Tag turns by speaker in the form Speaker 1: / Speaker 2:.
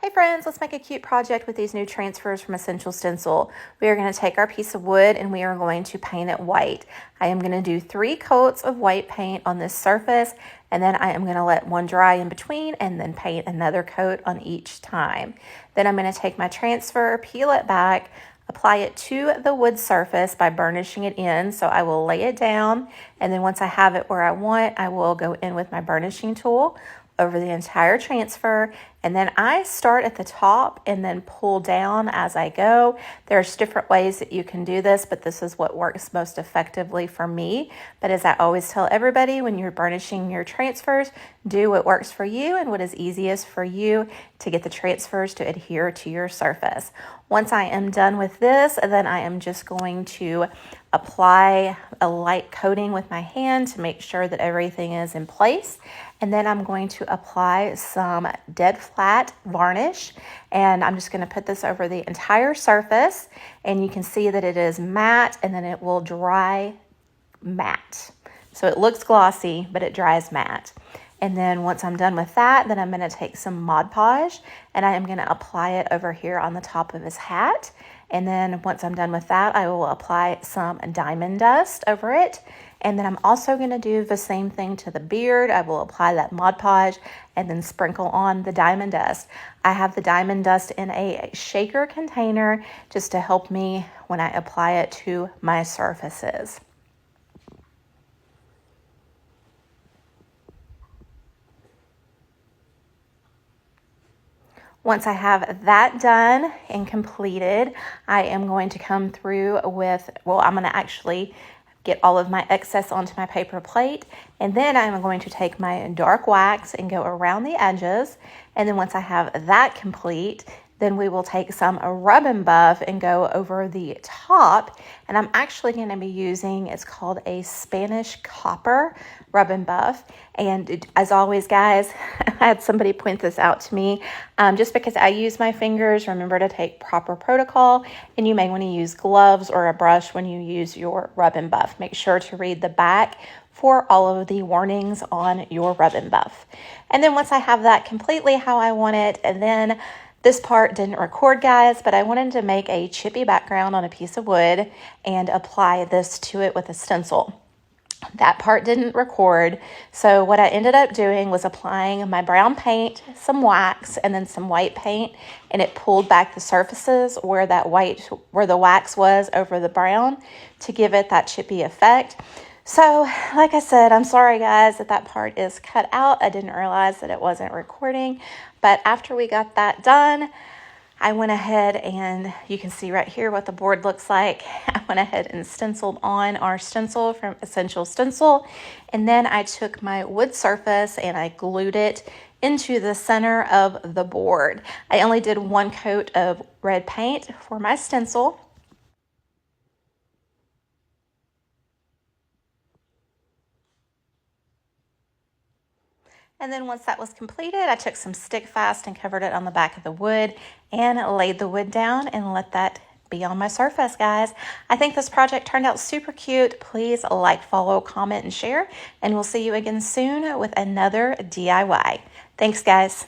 Speaker 1: Hey friends, let's make a cute project with these new transfers from Essential Stencil. We are going to take our piece of wood and we are going to paint it white. I am going to do 3 coats of white paint on this surface, and then I am going to let one dry in between and then paint another coat on each time. Then I'm going to take my transfer, peel it back, apply it to the wood surface by burnishing it in. So I will lay it down, and then once I have it where I want, I will go in with my burnishing tool over the entire transfer, and then I start at the top and then pull down as I go. There's different ways that you can do this, but this is what works most effectively for me. But as I always tell everybody, when you're burnishing your transfers, do what works for you and what is easiest for you to get the transfers to adhere to your surface. Once I am done with this, then I am just going to apply a light coating with my hand to make sure that everything is in place. And then I'm going to apply some dead flat varnish, and I'm just going to put this over the entire surface, and you can see that it is matte and then it will dry matte. So it looks glossy, but it dries matte. And then once I'm done with that, then I'm going to take some Mod Podge and I am going to apply it over here on the top of his hat. And then once I'm done with that, I will apply some diamond dust over it. And then I'm also going to do the same thing to the beard. I will apply that Mod Podge and then sprinkle on the diamond dust. I have the diamond dust in a shaker container just to help me when I apply it to my surfaces. Once I have that done and completed, I am going to come through with, I'm going to actually get all of my excess onto my paper plate, and then I'm going to take my dark wax and go around the edges. And then once I have that complete, then we will take some rub and buff and go over the top. And I'm actually going to be using, it's called a Spanish copper rub and buff. And as always, guys, I had somebody point this out to me. Just because I use my fingers, remember to take proper protocol, and you may want to use gloves or a brush when you use your rub and buff. Make sure to read the back for all of the warnings on your rub and buff. And then once I have that completely how I want it, and then this part didn't record, guys, but I wanted to make a chippy background on a piece of wood and apply this to it with a stencil. That part didn't record, so what I ended up doing was applying my brown paint, some wax, and then some white paint, and it pulled back the surfaces where the wax was over the brown to give it that chippy effect. So, like I said, I'm sorry guys that part is cut out. I didn't realize that it wasn't recording. But after we got that done, I went ahead and you can see right here what the board looks like. I went ahead and stenciled on our stencil from Essential Stencil. And then I took my wood surface and I glued it into the center of the board. I only did 1 coat of red paint for my stencil. And then once that was completed, I took some stick fast and covered it on the back of the wood and laid the wood down and let that be on my surface, guys. I think this project turned out super cute. Please like, follow, comment, and share, and we'll see you again soon with another DIY. Thanks, guys.